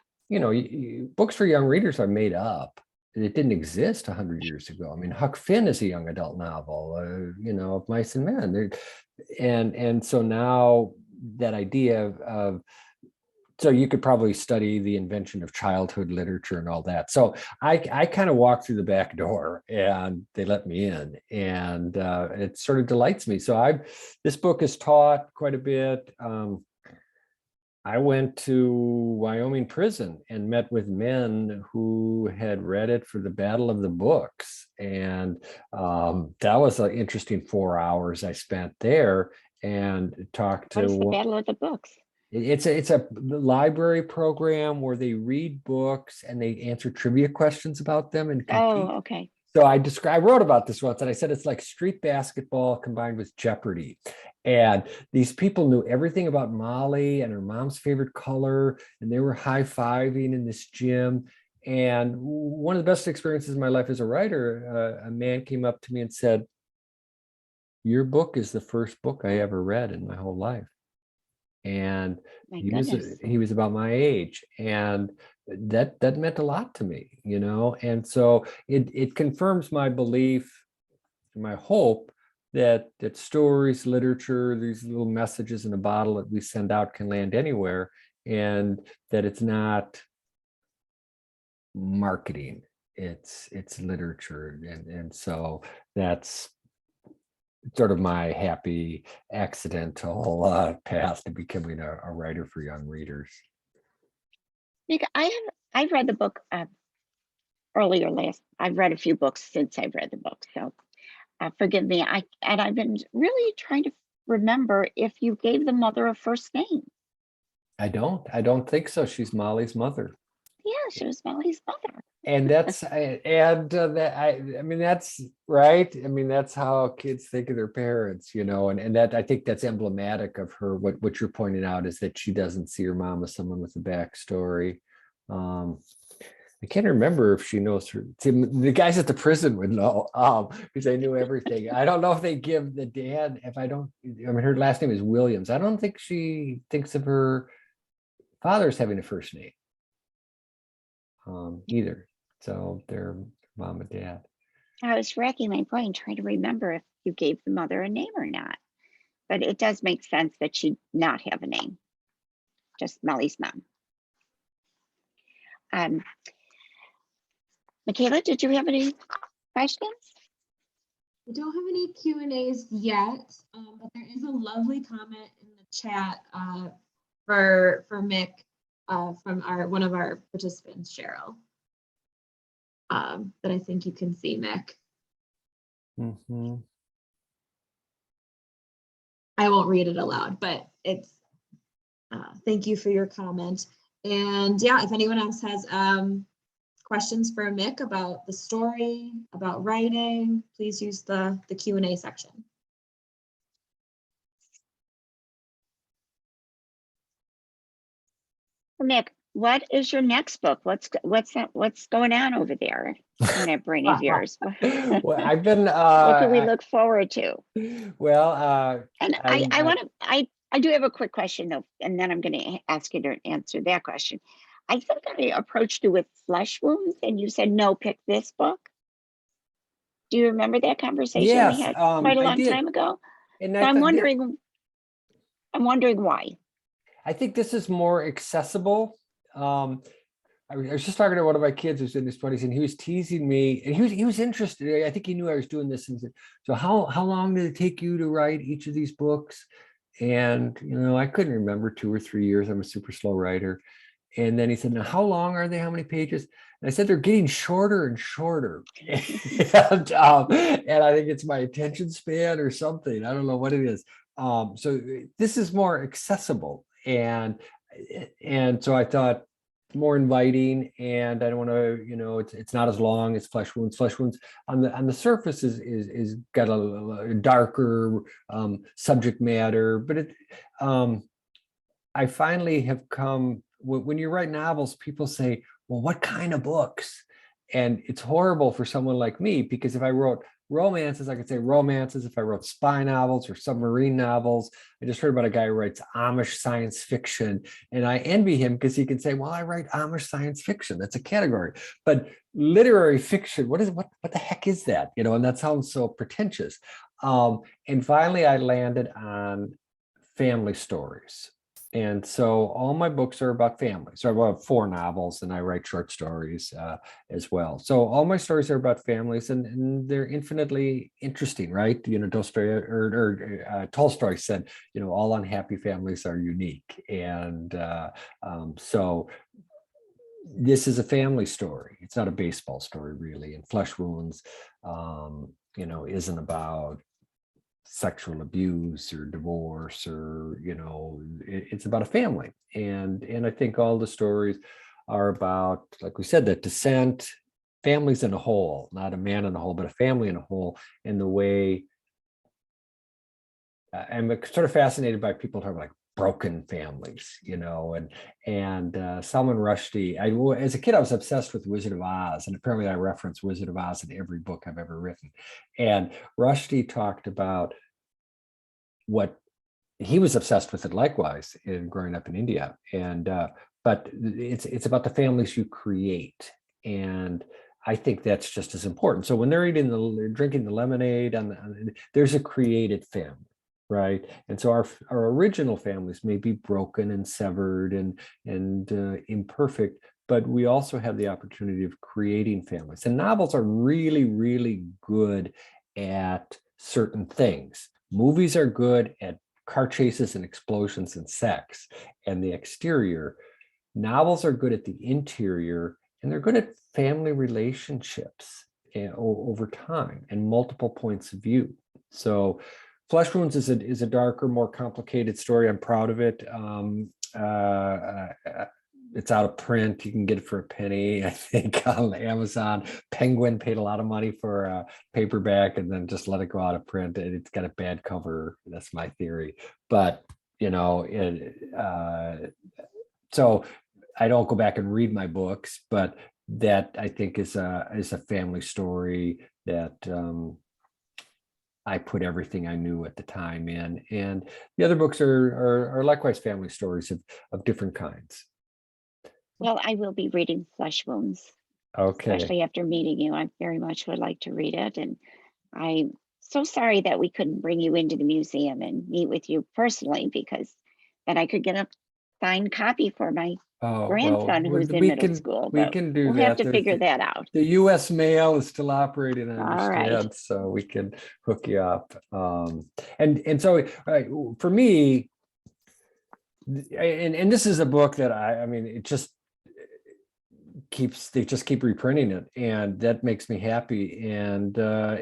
Speaker 3: books for young readers are made up. It didn't exist 100 years ago. I mean, Huck Finn is a young adult novel, of Mice and Men. And so now that idea of so you could probably study the invention of childhood literature and all that. So I kind of walked through the back door, and they let me in, and it sort of delights me. So this book is taught quite a bit. I went to Wyoming prison and met with men who had read it for the Battle of the Books. And that was an interesting 4 hours I spent there and talked to.
Speaker 2: What is the Battle of the Books?
Speaker 3: It's a library program where they read books and they answer trivia questions about them and compete.
Speaker 2: Oh, okay.
Speaker 3: So I wrote about this once, and I said it's like street basketball combined with Jeopardy. And these people knew everything about Molly and her mom's favorite color, and they were high-fiving in this gym. And one of the best experiences in my life as a writer, a man came up to me and said, "Your book is the first book I ever read in my whole life." And he was about my age, and that meant a lot to me, and so it confirms my belief, my hope that stories, literature, these little messages in a bottle that we send out can land anywhere, and that it's not marketing, it's literature. And so that's sort of my happy accidental path to becoming a writer for young readers.
Speaker 2: Mick, I've read the book I've read a few books since I've read the book, so forgive me. I've been really trying to remember if you gave the mother a first name.
Speaker 3: I don't think so. She's Molly's mother.
Speaker 2: Yeah, she was Molly's mother.
Speaker 3: And that's I mean, that's right. I mean, that's how kids think of their parents, and that, I think that's emblematic of her. What you're pointing out is that she doesn't see her mom as someone with a backstory. I can't remember if she knows her. The guys at the prison would know, because they knew everything. I don't know if they give the dad, her last name is Williams. I don't think she thinks of her father as having a first name either. So they're mom and dad.
Speaker 2: I was racking my brain trying to remember if you gave the mother a name or not. But it does make sense that she'd not have a name, just Molly's mom. Michaela, did you have any questions?
Speaker 1: We don't have any Q&As yet, but there is a lovely comment in the chat for Mick from one of our participants, Cheryl, that I think you can see, Mick.
Speaker 3: Mm-hmm.
Speaker 1: I won't read it aloud, but it's thank you for your comment. And yeah, if anyone else has questions for Mick about the story, about writing, please use the Q&A section.
Speaker 2: Mick, what is your next book? What's going on over there in that brain of yours?
Speaker 3: Well, I've been,
Speaker 2: What can we look forward to?
Speaker 3: well,
Speaker 2: And I do have a quick question though, and then I'm going to ask you to answer that question. I think I approached you with flesh wounds, and you said no, pick this book. Do you remember that conversation we
Speaker 3: yes,
Speaker 2: had quite a
Speaker 3: I
Speaker 2: long
Speaker 3: did.
Speaker 2: time ago?
Speaker 3: And
Speaker 2: So I'm wondering why.
Speaker 3: I think this is more accessible. I was just talking to one of my kids who's in his 20s, and he was teasing me, and he was interested. I think he knew I was doing this, and said, so how long did it take you to write each of these books? And I couldn't remember, 2 or 3 years. I'm a super slow writer. And then he said, now how long are they? How many pages? And I said, they're getting shorter and shorter. And I think it's my attention span or something. I don't know what it is. So this is more accessible. And so I thought, more inviting, and I don't want to, it's not as long as Flesh Wounds. Flesh Wounds on the surface is got a darker subject matter, but I finally have come, when you write novels, people say, well, what kind of books? And it's horrible for someone like me, because if I wrote romances, I could say romances. If I wrote spy novels or submarine novels, I just heard about a guy who writes Amish science fiction, and I envy him because he can say, well, I write Amish science fiction. That's a category. But literary fiction, what the heck is that? And that sounds so pretentious. And finally, I landed on family stories. And so all my books are about family. So I have 4 novels, and I write short stories as well. So all my stories are about families, and they're infinitely interesting, right? Tolstoy said, all unhappy families are unique. And so this is a family story. It's not a baseball story, really. And Flesh Wounds, isn't about sexual abuse or divorce, or it's about a family. And I think all the stories are about, like we said, that descent, families in a whole, not a man in a whole, but a family in a whole. And the way I'm sort of fascinated by people talking like broken families, and Salman Rushdie. As a kid, I was obsessed with Wizard of Oz, and apparently I reference Wizard of Oz in every book I've ever written. And Rushdie talked about what he was obsessed with it likewise in growing up in India. And but it's about the families you create, and I think that's just as important. So when they're drinking the lemonade, there's a created family. Right. And so our original families may be broken and severed and imperfect, but we also have the opportunity of creating families. And novels are really, really good at certain things. Movies are good at car chases and explosions and sex and the exterior. Novels are good at the interior, and they're good at family relationships over time and multiple points of view. So Flesh Wounds is a darker, more complicated story. I'm proud of it. It's out of print. You can get it for a penny, I think, on Amazon. Penguin paid a lot of money for a paperback and then just let it go out of print. It's got a bad cover. That's my theory. But, so I don't go back and read my books, but that I think is a family story that I put everything I knew at the time in. And the other books are likewise family stories of different kinds.
Speaker 2: Well, I will be reading Flesh Wounds.
Speaker 3: Okay.
Speaker 2: Especially after meeting you. I very much would like to read it. And I'm so sorry that we couldn't bring you into the museum and meet with you personally, because then I could get a signed copy for my grandson who's in middle school.
Speaker 3: We can do that.
Speaker 2: We'll have to figure that out.
Speaker 3: The U.S. mail is still operating, I understand,
Speaker 2: right.
Speaker 3: So we can hook you up. And so for me, and this is a book that they just keep reprinting it, and that makes me happy. And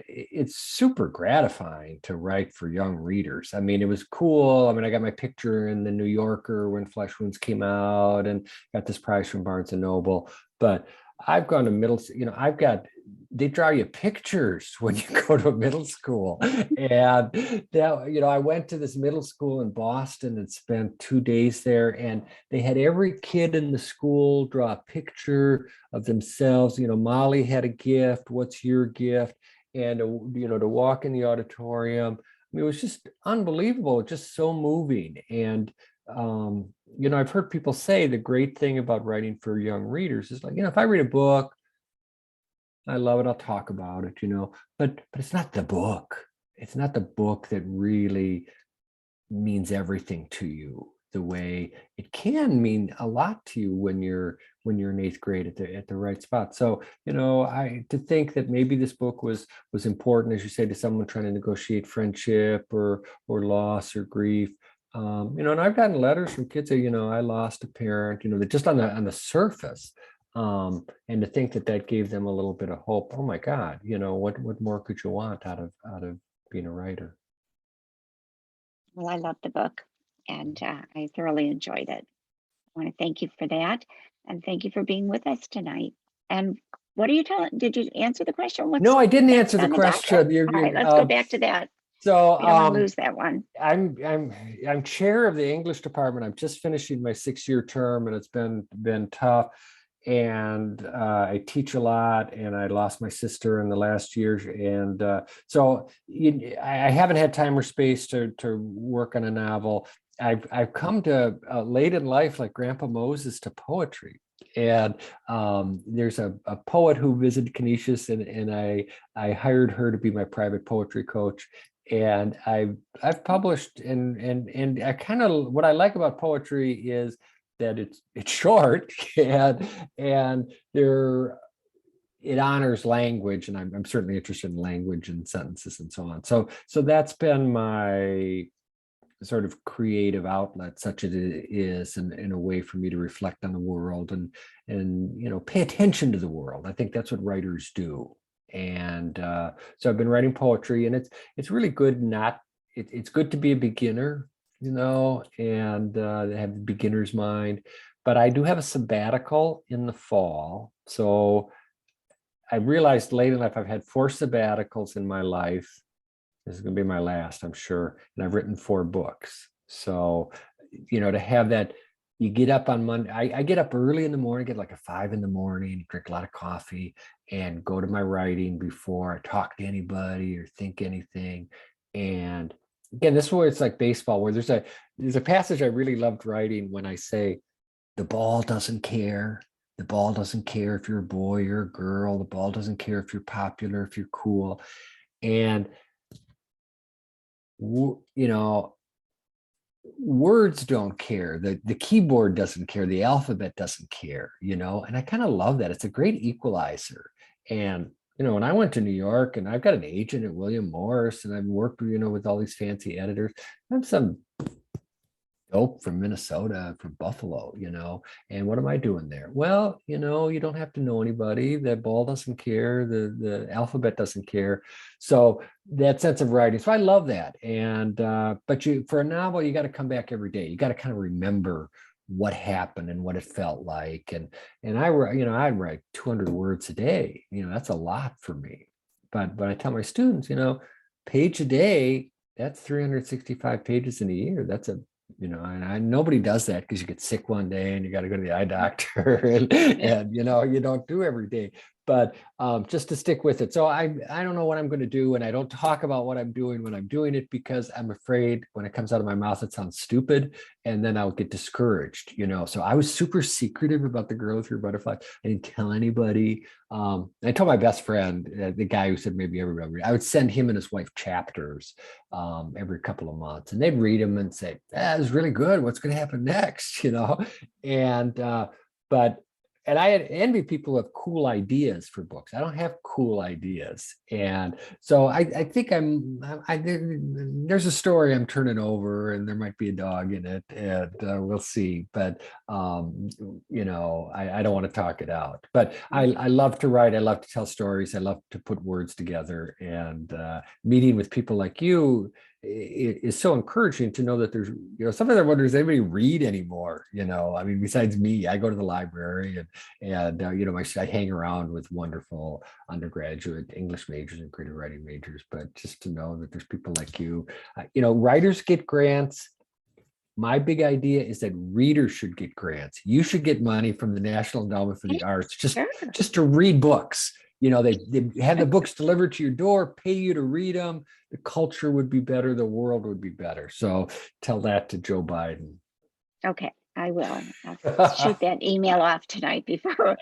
Speaker 3: it's super gratifying to write for young readers. it was cool. I got my picture in the New Yorker when Flesh Wounds came out, and got this prize from Barnes and Noble. But I've gone to I've got they draw you pictures when you go to middle school. And that, I went to this middle school in Boston and spent 2 days there, and they had every kid in the school draw a picture of themselves. Molly had a gift. What's your gift? And, to walk in the auditorium. I mean, it was just unbelievable, just so moving. And, I've heard people say the great thing about writing for young readers is like, if I read a book, I love it, I'll talk about it, but it's not the book. It's not the book that really means everything to you the way it can mean a lot to you when you're in eighth grade at the right spot. So, to think that maybe this book was important, as you say, to someone trying to negotiate friendship or loss or grief. And I've gotten letters from kids that, I lost a parent, that just on the surface. And to think that gave them a little bit of hope. Oh my God, what more could you want out of being a writer?
Speaker 2: Well, I love the book, and I thoroughly enjoyed it. I want to thank you for that, and thank you for being with us tonight. And what are you telling? Did you answer the question?
Speaker 3: No, I didn't answer the question.
Speaker 2: All right, let's go back to that.
Speaker 3: So
Speaker 2: we don't want to lose that one.
Speaker 3: I'm chair of the English department. I'm just finishing my 6-year term, and it's been tough. And I teach a lot, and I lost my sister in the last year. And so I haven't had time or space to work on a novel. I've come to late in life, like Grandpa Moses, to poetry. And there's a poet who visited Canisius, and I hired her to be my private poetry coach. And I've published, and I kind of, what I like about poetry is that it's short, and it honors language, and I'm certainly interested in language and sentences and so on. So that's been my sort of creative outlet, such as it is, in a way for me to reflect on the world and pay attention to the world. I think that's what writers do. And so I've been writing poetry, and it's really good. It's good to be a beginner, and have the beginner's mind. But I do have a sabbatical in the fall. So I realized late in life, I've had 4 sabbaticals in my life. This is going to be my last, I'm sure. And I've written 4 books. So, to have that, you get up on Monday. I get up early in the morning, get like a 5 in the morning, drink a lot of coffee, and go to my writing before I talk to anybody or think anything. And again, this is where it's like baseball, where there's a passage I really loved writing when I say, the ball doesn't care. The ball doesn't care if you're a boy or a girl. The ball doesn't care if you're popular, if you're cool. And, words don't care. The keyboard doesn't care. The alphabet doesn't care, and I kind of love that. It's a great equalizer. And when I went to New York, and I've got an agent at William Morris, and I've worked, with all these fancy editors. I'm some dope from Minnesota, from Buffalo, and what am I doing there? Well, you don't have to know anybody. The ball doesn't care. The alphabet doesn't care. So that sense of writing. So I love that. And, but for a novel, you got to come back every day. You got to kind of remember what happened and what it felt like. And I'd write 200 words a day. That's a lot for me. But I tell my students, page a day, that's 365 pages in a year. That's and nobody does that, because you get sick one day and you got to go to the eye doctor, and you don't do every day. But just to stick with it. So I don't know what I'm going to do, and I don't talk about what I'm doing when I'm doing it, because I'm afraid when it comes out of my mouth, it sounds stupid, and then I'll get discouraged, So I was super secretive about The Girl with Your Butterfly. I didn't tell anybody. I told my best friend, the guy who said maybe everybody, I would send him and his wife chapters every couple of months, and they'd read them and say, that was really good. What's going to happen next? And I envy people who have cool ideas for books. I don't have cool ideas. And so I think there's a story I'm turning over, and there might be a dog in it, and we'll see. But, I don't want to talk it out. But I love to write. I love to tell stories. I love to put words together. And meeting with people like you is so encouraging to know that there's, sometimes I wonder, does anybody read anymore? I mean, besides me, I go to the library and I hang around with wonderful undergraduate English majors and creative writing majors, but just to know that there's people like you, writers get grants. My big idea is that readers should get grants. You should get money from the National Endowment for the Arts just to read books. They have the books delivered to your door, pay you to read them. The culture would be better. The world would be better. So tell that to Joe Biden.
Speaker 2: Okay, I will. I'll shoot that email off tonight before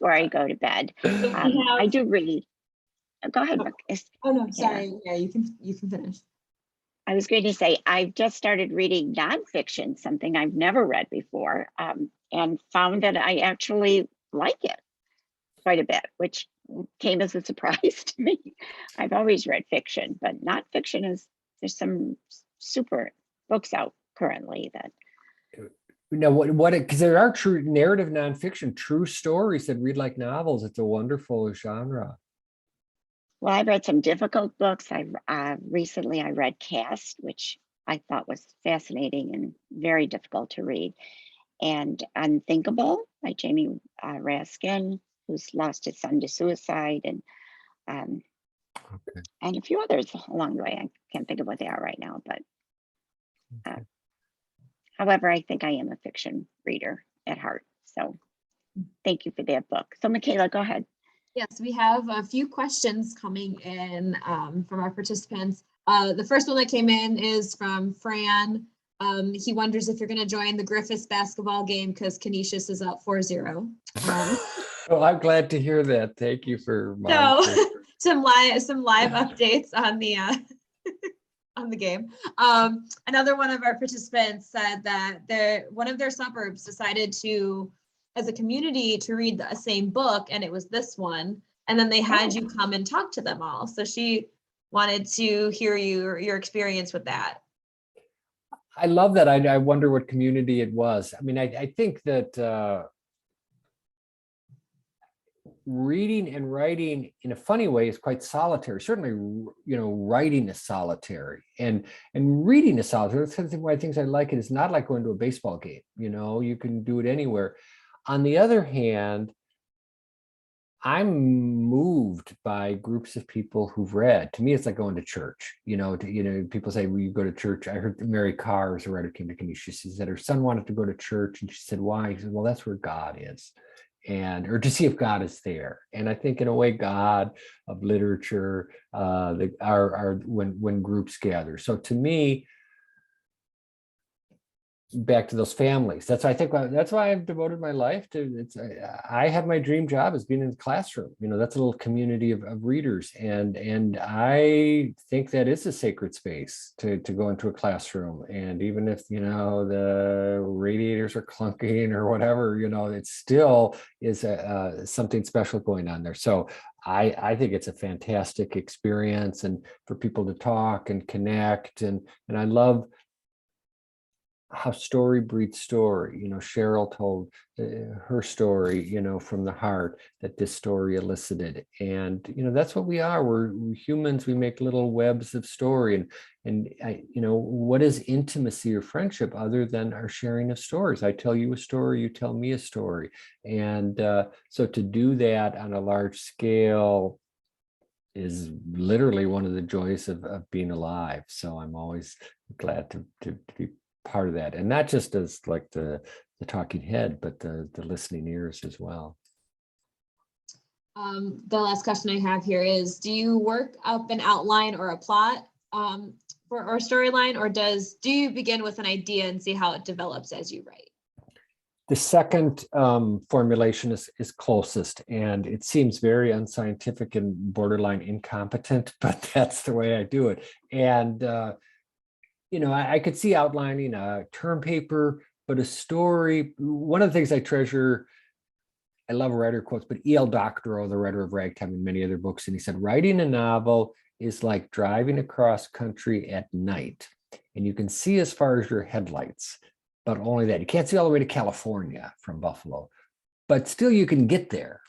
Speaker 2: I go to bed. I do read. Go ahead.
Speaker 1: Oh no, sorry. Yeah, you can finish.
Speaker 2: I was going to say, I've just started reading nonfiction, something I've never read before, and found that I actually like it quite a bit, which came as a surprise to me. I've always read fiction, but nonfiction there's some super books out currently that.
Speaker 3: Because there are true narrative nonfiction, true stories that read like novels. It's a wonderful genre.
Speaker 2: Well, I've read some difficult books. Recently I read Cast, which I thought was fascinating and very difficult to read, and Unthinkable by Jamie Raskin, who's lost his son to suicide, and a few others along the way. I can't think of what they are right now, but however, I think I am a fiction reader at heart. So thank you for that book. So Michaela, go ahead.
Speaker 1: Yes, we have a few questions coming in from our participants. The first one that came in is from Fran. He wonders if you're going to join the Griffiths basketball game because Canisius is up 4-0.
Speaker 3: Well, I'm glad to hear that. Thank you for
Speaker 1: some live updates on the on the game. Another one of our participants said that one of their suburbs decided to, as a community, to read the same book, and it was this one, and then they had you come and talk to them all. So she wanted to hear your experience with that.
Speaker 3: I love that. I wonder what community it was. I mean, I think that reading and writing in a funny way is quite solitary. Certainly, writing is solitary, and reading is solitary. That's one of the things I like. It is not like going to a baseball game. You can do it anywhere. On the other hand, I'm moved by groups of people who've read. To me, it's like going to church. People say, "Will you go to church?" I heard Mary Carr, as a writer, came to Canisius. She said her son wanted to go to church, and she said, "Why?" He said, "Well, that's where God is." Or to see if God is there. And I think in a way, God of literature are when groups gather. So to me, back to those families. That's why I've devoted my life to. I have my dream job as being in the classroom. That's a little community of readers, and I think that is a sacred space to go into a classroom. And even if the radiators are clunking or whatever, it still is something special going on there. So I think it's a fantastic experience, and for people to talk and connect, and I love how story breeds story. Cheryl told her story, from the heart that this story elicited. And, that's what we are. We're humans. We make little webs of story. And what is intimacy or friendship other than our sharing of stories? I tell you a story, you tell me a story. And so to do that on a large scale is literally one of the joys of being alive. So I'm always glad to be part of that, and not just as like the talking head, but the listening ears as well.
Speaker 1: The last question I have here is, do you work up an outline or a plot or storyline, or do you begin with an idea and see how it develops as you write?
Speaker 3: The second formulation is closest, and it seems very unscientific and borderline incompetent, but that's the way I do it. And I could see outlining a term paper, but a story. One of the things I treasure, I love writer quotes, but E.L. Doctorow, the writer of Ragtime and many other books, and he said, writing a novel is like driving across country at night, and you can see as far as your headlights, but only that. You can't see all the way to California from Buffalo, but still you can get there.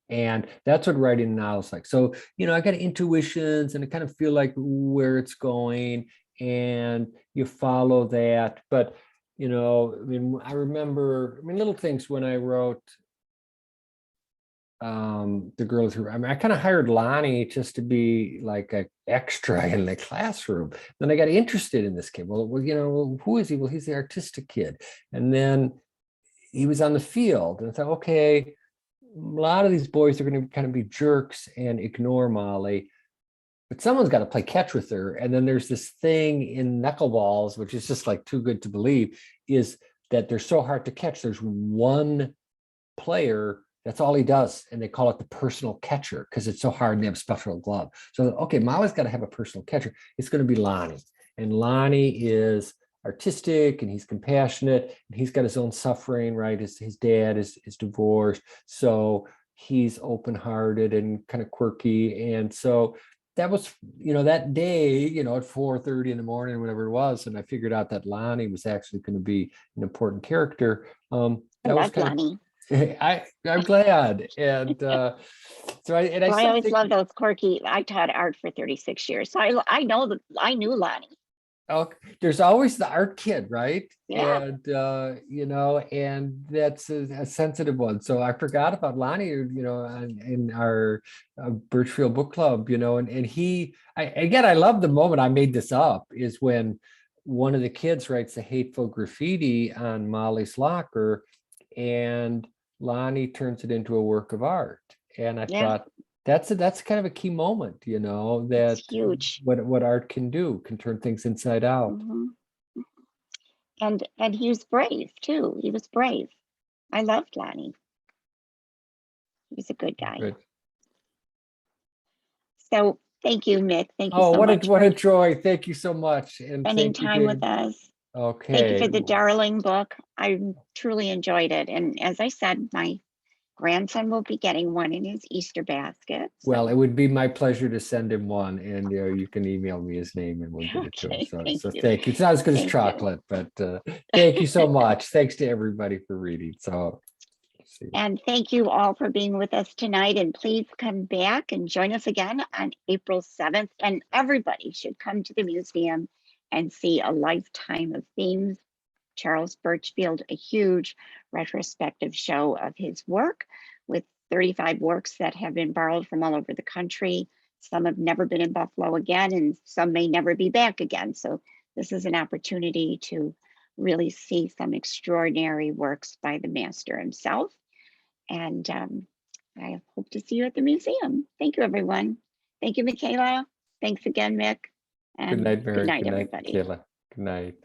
Speaker 3: And that's what writing a novel is like. So, I got intuitions and I kind of feel like where it's going. and you follow that. But, I mean, I remember, little things when I wrote the girls who, I kind of hired Lonnie just to be like an extra in the classroom. Then I got interested in this kid. Well, who is he? Well, he's the artistic kid. And then he was on the field, and I thought, okay, a lot of these boys are going to kind of be jerks and ignore Molly, but someone's got to play catch with her. And then there's this thing in knuckleballs, which is just like too good to believe, is that they're so hard to catch. There's one player, that's all he does. And they call it the personal catcher because it's so hard and they have a special glove. So, okay, Molly's got to have a personal catcher. It's going to be Lonnie. And Lonnie is artistic and he's compassionate and he's got his own suffering, right? His dad is divorced. So he's open-hearted and kind of quirky. And so that was, that day, at 4:30 in the morning, whatever it was. And I figured out that Lonnie was actually going to be an important character.
Speaker 2: I love Lonnie.
Speaker 3: I'm glad. And I
Speaker 2: always love those quirky. I taught art for 36 years. So I know that I knew Lonnie.
Speaker 3: Oh, there's always the art kid, right?
Speaker 2: Yeah.
Speaker 3: And and that's a sensitive one. So I forgot about Lonnie, in our Birchfield Book Club, and he, I love the moment, I made this up, is when one of the kids writes a hateful graffiti on Molly's locker, and Lonnie turns it into a work of art. And I thought, that's kind of a key moment, that
Speaker 2: it's huge.
Speaker 3: What art can do, can turn things inside out.
Speaker 2: Mm-hmm. And he was brave too. He was brave. I loved Lonnie. He was a good guy.
Speaker 3: Good.
Speaker 2: So thank you, Mick. Thank you so much.
Speaker 3: What a joy. Thank you so much. And
Speaker 2: spending time with us.
Speaker 3: Okay.
Speaker 2: Thank you for the darling book. I truly enjoyed it. And as I said, my grandson will be getting one in his Easter basket. So.
Speaker 3: Well, it would be my pleasure to send him one, and you can email me his name and we'll get it to him. So thank you. It's not as good as chocolate, but thank you so much. Thanks to everybody for reading. So,
Speaker 2: and thank you all for being with us tonight. And please come back and join us again on April 7th. And everybody should come to the museum and see A Lifetime of Themes. Charles Birchfield, a huge retrospective show of his work with 35 works that have been borrowed from all over the country. Some have never been in Buffalo again, and some may never be back again. So this is an opportunity to really see some extraordinary works by the master himself. And I hope to see you at the museum. Thank you, everyone. Thank you, Michaela. Thanks again, Mick. And
Speaker 3: good night, Mary.
Speaker 2: Good night, everybody.
Speaker 3: Michaela. Good night.